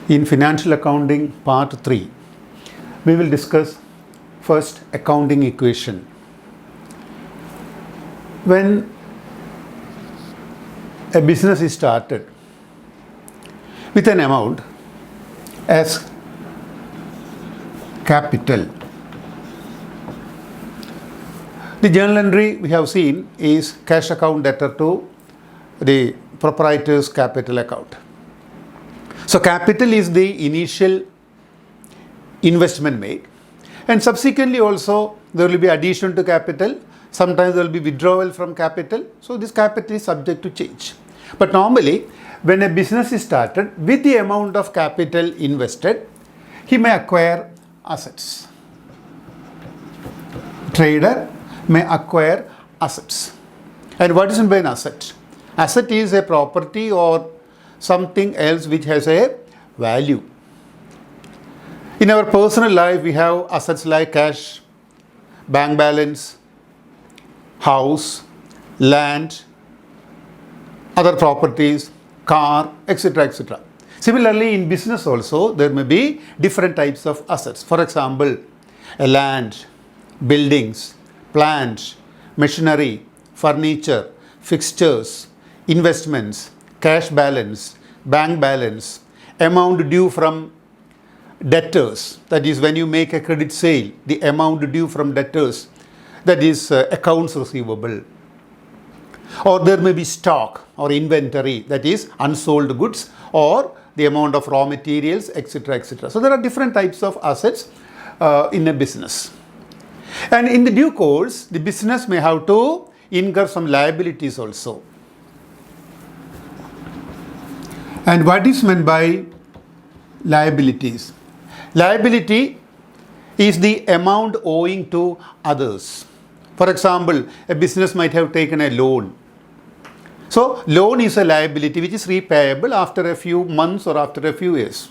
In Financial Accounting Part 3, we will discuss first accounting equation. When a business is started with an amount as capital, the journal entry we have seen is cash account debtor to the proprietor's capital account. So capital is the initial investment made, and subsequently also there will be addition to capital. Sometimes there will be withdrawal from capital. So this capital is subject to change. But normally when a business is started with the amount of capital invested, he may acquire assets. Trader may acquire assets. And what is meant by an asset? Asset is a property or something else which has a value. In our personal life, we have assets like cash, bank balance, house, land, other properties, car, etc., etc. Similarly, in business also, there may be different types of assets. For example, a land, buildings, plant, machinery, furniture, fixtures, investments, cash balance, bank balance, amount due from debtors, that is when you make a credit sale, the amount due from debtors, that is accounts receivable. Or there may be stock or inventory, that is unsold goods, or the amount of raw materials, etc., etc. So there are different types of assets in a business. And in the due course, the business may have to incur some liabilities also. And what is meant by liabilities? Liability is the amount owing to others. For example, a business might have taken a loan. So, loan is a liability which is repayable after a few months or after a few years.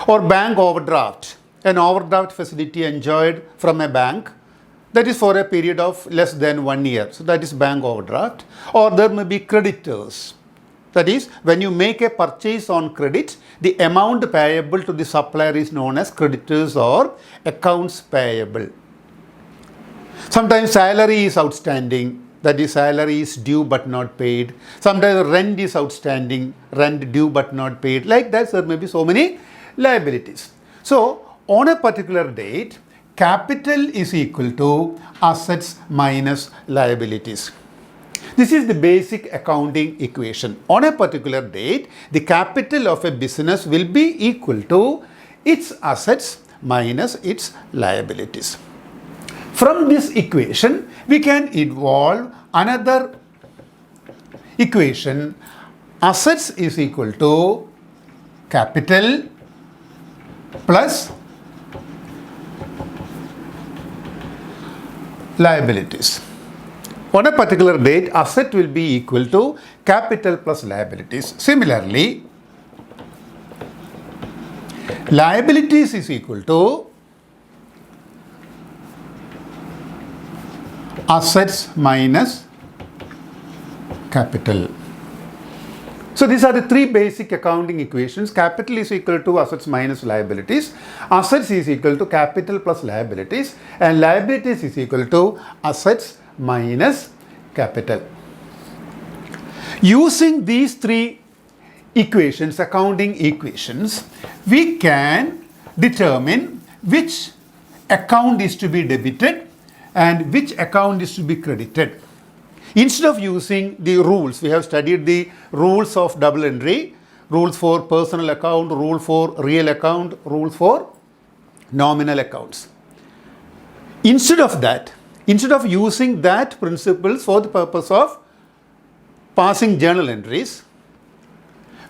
Or bank overdraft, an overdraft facility enjoyed from a bank, that is for a period of less than 1 year. So, that is bank overdraft. Or there may be creditors. That is, when you make a purchase on credit, the amount payable to the supplier is known as creditors or accounts payable. Sometimes salary is outstanding, that is, salary is due but not paid. Sometimes rent is outstanding, rent due but not paid. Like that, there may be so many liabilities. So, on a particular date, capital is equal to assets minus liabilities. This is the basic accounting equation. On a particular date, the capital of a business will be equal to its assets minus its liabilities. From this equation, we can evolve another equation. Assets is equal to capital plus liabilities. On a particular date, asset will be equal to capital plus liabilities. Similarly, liabilities is equal to assets minus capital. So these are the three basic accounting equations. Capital is equal to assets minus liabilities. Assets is equal to capital plus liabilities. And liabilities is equal to assets minus capital. Using these three equations, accounting equations, we can determine which account is to be debited and which account is to be credited. Instead of using the rules, we have studied the rules of double entry, rules for personal account, rule for real account, rules for nominal accounts. Instead of using that principles for the purpose of passing journal entries,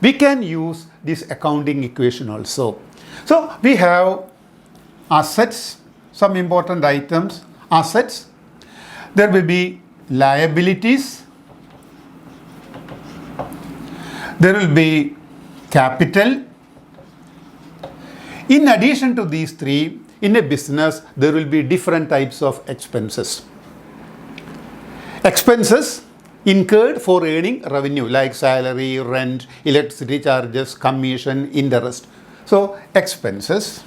we can use this accounting equation also. So we have assets, some important items, assets. There will be liabilities. There will be capital. In addition to these three, in a business, there will be different types of expenses. Expenses incurred for earning revenue like salary, rent, electricity charges, commission, interest. So expenses,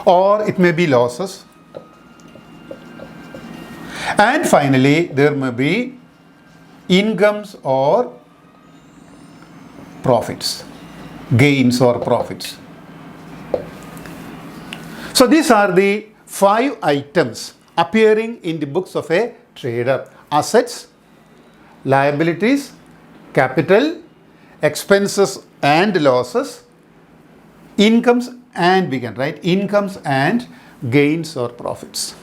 or it may be losses, and finally there may be incomes or profits, gains or profits. So these are the 5 items appearing in the books of a trader: assets, liabilities, capital, expenses and losses, incomes, and we can write incomes and gains or profits.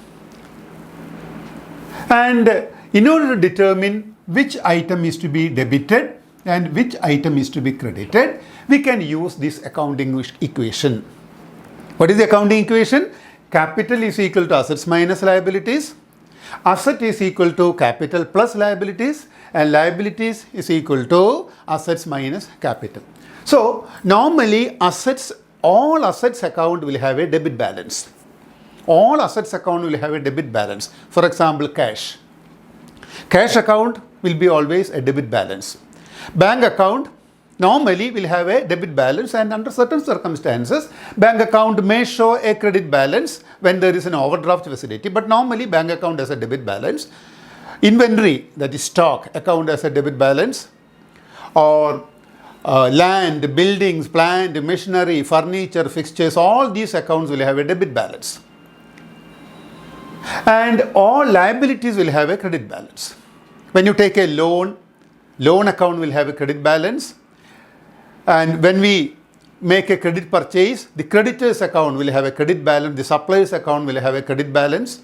And in order to determine which item is to be debited and which item is to be credited, we can use this accounting equation. What is the accounting equation? Capital is equal to assets minus liabilities. Asset is equal to capital plus liabilities, and liabilities is equal to assets minus capital. So normally all assets account will have a debit balance. All assets account will have a debit balance. For example, cash. Cash account will be always a debit balance. Bank account normally will have a debit balance, and under certain circumstances bank account may show a credit balance when there is an overdraft facility, but normally bank account has a debit balance. Inventory, that is stock account, has a debit balance, or land, buildings, plant, machinery, furniture, fixtures, all these accounts will have a debit balance, and all liabilities will have a credit balance. When you take a loan account will have a credit balance. And when we make a credit purchase, the creditor's account will have a credit balance, the supplier's account will have a credit balance.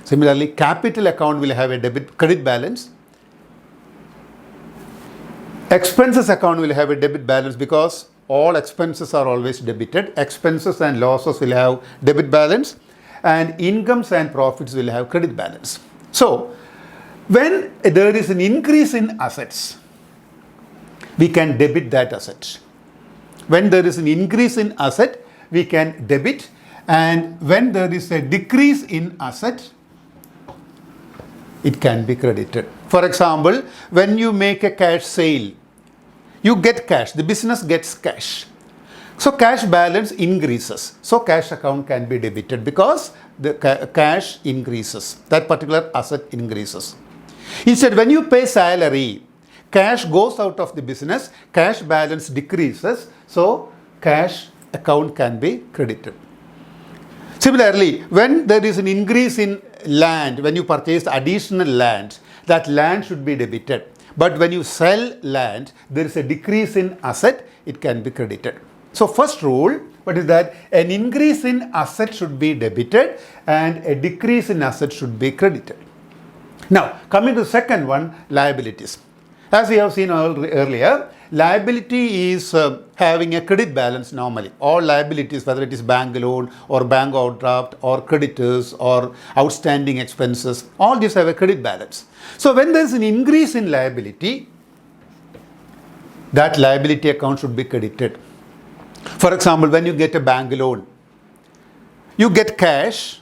Similarly, capital account will have a credit balance. Expenses account will have a debit balance because all expenses are always debited. Expenses and losses will have debit balance, and incomes and profits will have credit balance. So, when there is an increase in assets, we can debit that asset. When there is an increase in asset, we can debit, and when there is a decrease in asset, it can be credited. For example, when you make a cash sale, you get cash, the business gets cash. So cash balance increases. So cash account can be debited because the cash increases, that particular asset increases. Instead, when you pay salary, cash goes out of the business, cash balance decreases, so cash account can be credited. Similarly, when there is an increase in land, when you purchase additional land, that land should be debited. But when you sell land, there is a decrease in asset, it can be credited. So first rule, what is that? An increase in asset should be debited and a decrease in asset should be credited. Now, coming to the second one, liabilities. As we have seen earlier, liability is having a credit balance normally. All liabilities, whether it is bank loan or bank overdraft or creditors or outstanding expenses, all these have a credit balance. So when there is an increase in liability, that liability account should be credited. For example, when you get a bank loan, you get cash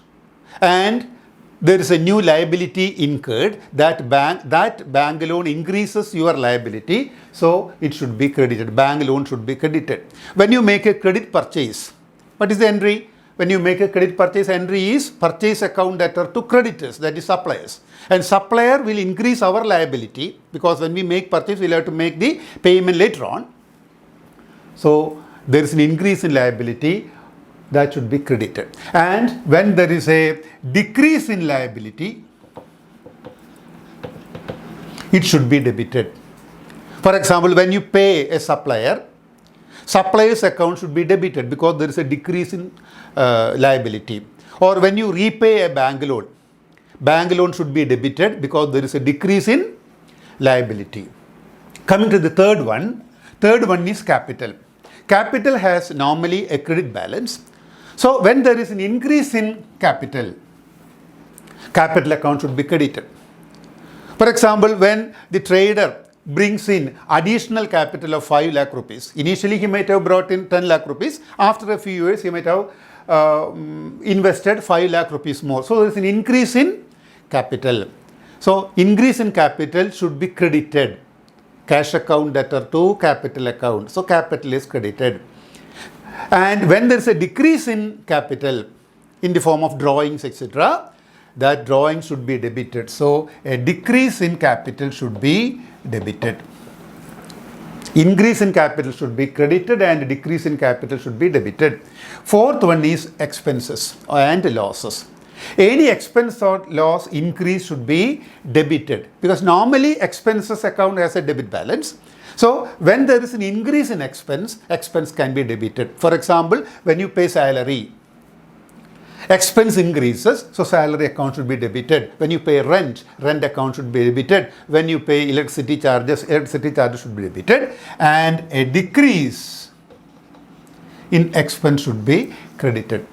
and there is a new liability incurred, that bank loan increases your liability, so it should be credited. Bank loan should be credited. When you make a credit purchase, what is the entry? When you make a credit purchase, entry is purchase account debtor to creditors, that is suppliers. And supplier will increase our liability because when we make purchase, we'll have to make the payment later on. So there is an increase in liability, that should be credited. And when there is a decrease in liability, it should be debited. For example, when you pay a supplier, supplier's account should be debited because there is a decrease in liability. Or when you repay a bank loan should be debited because there is a decrease in liability. Coming to the third one is capital. Capital has normally a credit balance. So when there is an increase in capital account should be credited. For example, when the trader brings in additional capital of 5 lakh rupees, initially he might have brought in 10 lakh rupees, after a few years he might have invested 5 lakh rupees more. So there is an increase in capital. So increase in capital should be credited. cash account debtor to capital account. So capital is credited. And when there is a decrease in capital in the form of drawings, etc., that drawing should be debited. So a decrease in capital should be debited. Increase in capital should be credited and decrease in capital should be debited. Fourth one is expenses and losses. Any expense or loss increase should be debited, because normally expenses account has a debit balance. So when there is an increase in expense, expense can be debited. For example, when you pay salary, expense increases, so salary account should be debited. When you pay rent, rent account should be debited. When you pay electricity charges should be debited. And a decrease in expense should be credited.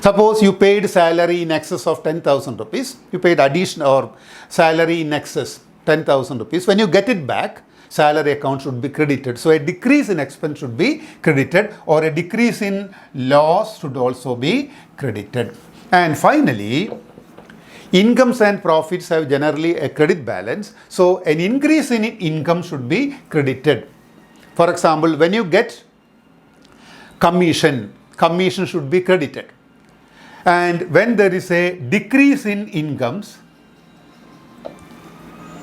Suppose you paid salary in excess of 10,000 rupees. You paid addition or salary in excess 10,000 rupees. When you get it back, salary account should be credited. So a decrease in expense should be credited, or a decrease in loss should also be credited. And finally, incomes and profits have generally a credit balance. So an increase in income should be credited. For example, when you get commission should be credited. And when there is a decrease in incomes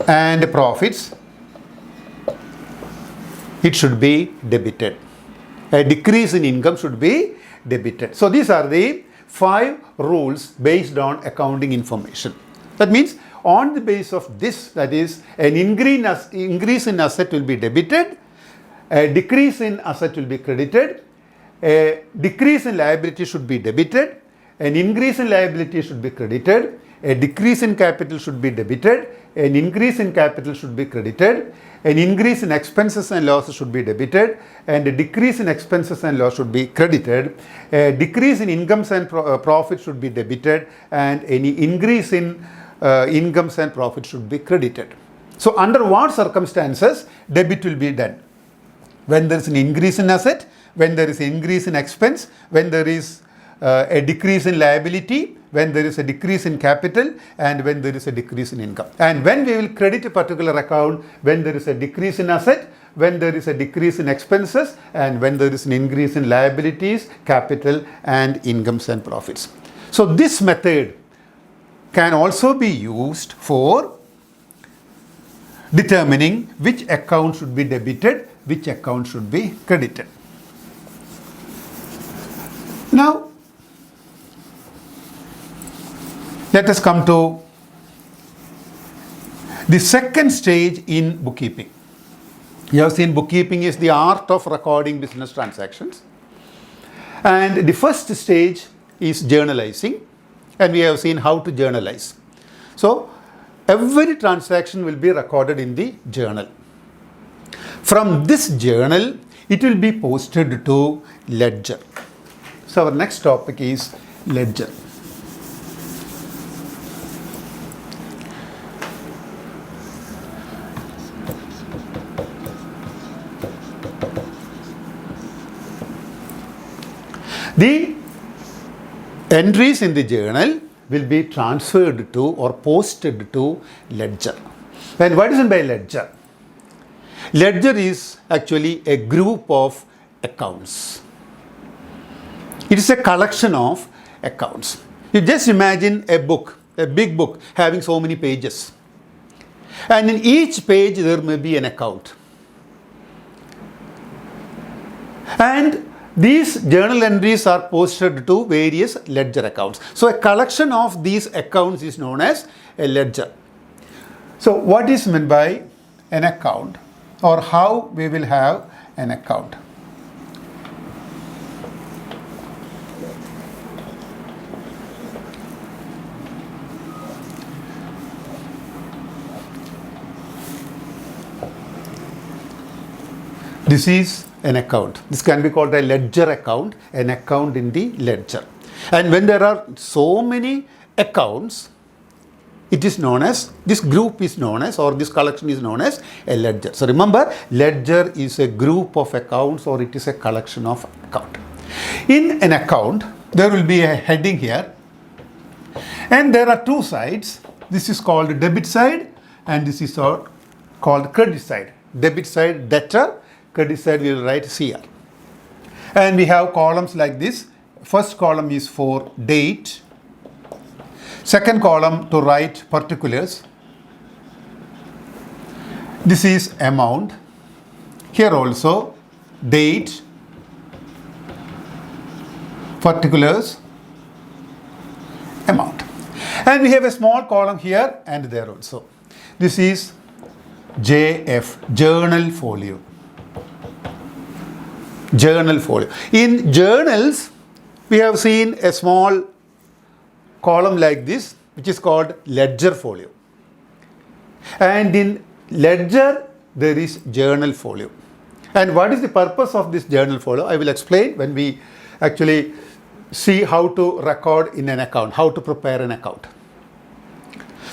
and profits, it should be debited. A decrease in income should be debited. So these are the 5 rules based on accounting information. That means on the basis of this, that is, an increase in asset will be debited, a decrease in asset will be credited, a decrease in liability should be debited, an increase in liability should be credited, a decrease in capital should be debited, an increase in capital should be credited, an increase in expenses and losses should be debited, and a decrease in expenses and loss should be credited, a decrease in incomes and profits should be debited, and any increase in incomes and profits should be credited. So under what circumstances debit will be done? When there is an increase in asset, when there is an increase in expense, when there is a decrease in liability, when there is a decrease in capital, and when there is a decrease in income. And when we will credit a particular account, when there is a decrease in asset, when there is a decrease in expenses, and when there is an increase in liabilities, capital, and incomes and profits. So this method can also be used for determining which account should be debited, which account should be credited. Now, let us come to the second stage in bookkeeping. You have seen bookkeeping is the art of recording business transactions. And the first stage is journalizing. And we have seen how to journalize. So, every transaction will be recorded in the journal. From this journal, it will be posted to ledger. So, our next topic is ledger. The entries in the journal will be transferred to or posted to ledger. And what is meant by ledger? Ledger is actually a group of accounts. It is a collection of accounts. You just imagine a book, a big book having so many pages. And in each page there may be an account. And these journal entries are posted to various ledger accounts. So a collection of these accounts is known as a ledger. So what is meant by an account, or how we will have an account? This is an account. This can be called a ledger account, an account in the ledger. And when there are so many accounts, it is known as, this group is known as, or this collection is known as a ledger. So remember, ledger is a group of accounts, or it is a collection of accounts. In an account, there will be a heading here, and there are two sides. This is called debit side, and this is called credit side. debit side debtor, credit side we will write CR. And we have columns like this. First column is for date. Second column to write particulars. This is amount. Here also date, particulars, amount. And we have a small column here and there also. This is JF, journal folio. Journal folio. In journals, we have seen a small column like this, which is called ledger folio. And in ledger, there is journal folio. And what is the purpose of this journal folio? I will explain when we actually see how to record in an account, how to prepare an account.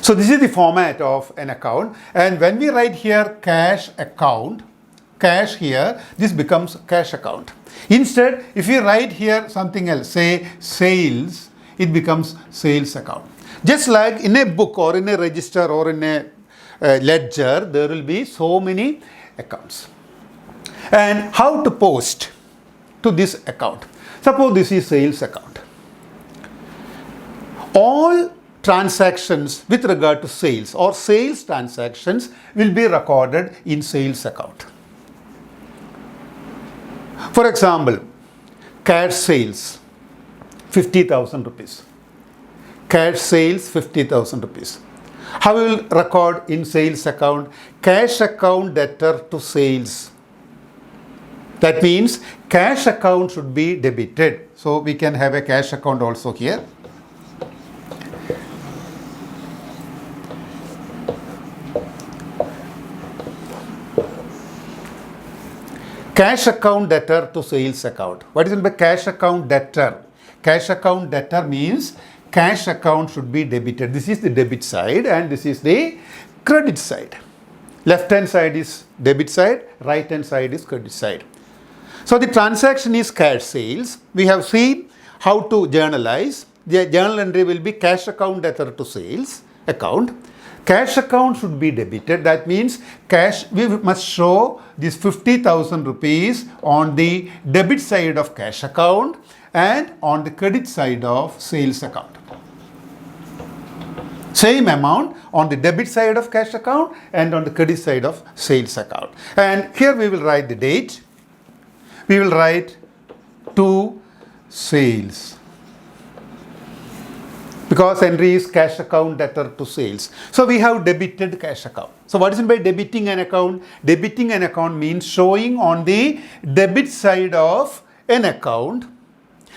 So this is the format of an account. And when we write here cash account, cash here, this becomes cash account. Instead, if you write here something else, say sales, it becomes sales account. Just like in a book or in a register or in a ledger, there will be so many accounts. And how to post to this account? Suppose this is sales account. All transactions with regard to sales or sales transactions will be recorded in sales account. For example, cash sales 50,000 rupees. Cash sales 50,000 rupees. How we will record in sales account? Cash account debtor to sales. That means cash account should be debited. So we can have a cash account also here. Cash account debtor to sales account. What is meant by cash account debtor? Cash account debtor means cash account should be debited. This is the debit side and this is the credit side. Left hand side is debit side, right hand side is credit side. So the transaction is cash sales. We have seen how to journalize. The journal entry will be cash account debtor to sales account. Cash account should be debited. That means cash, we must show this 50,000 rupees on the debit side of cash account and on the credit side of sales account. Same amount on the debit side of cash account and on the credit side of sales account. And here we will write the date. We will write to sales. Because entry is cash account debtor to sales. So we have debited cash account. So what is meant by debiting an account? Debiting an account means showing on the debit side of an account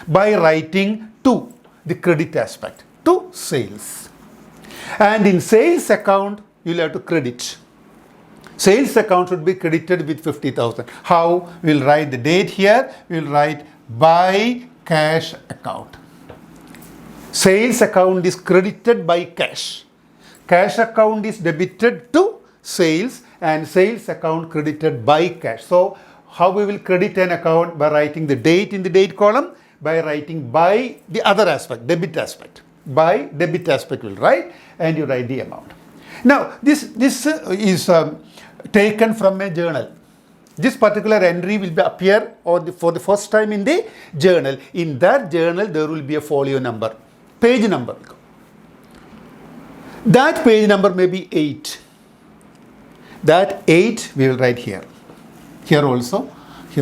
by writing to the credit aspect, to sales. And in sales account, you will have to credit. Sales account should be credited with 50,000. How? We will write the date here. We will write by cash account. Sales account is credited by cash. Cash account is debited to sales and sales account credited by cash. So how we will credit an account? By writing the date in the date column, by writing by the other aspect, debit aspect. By debit aspect will write and you write the amount. Now this is taken from a journal. This particular entry will appear for the first time in the journal. In that journal there will be a folio number. Page number. That page number may be 8. That 8 we will write here. Here also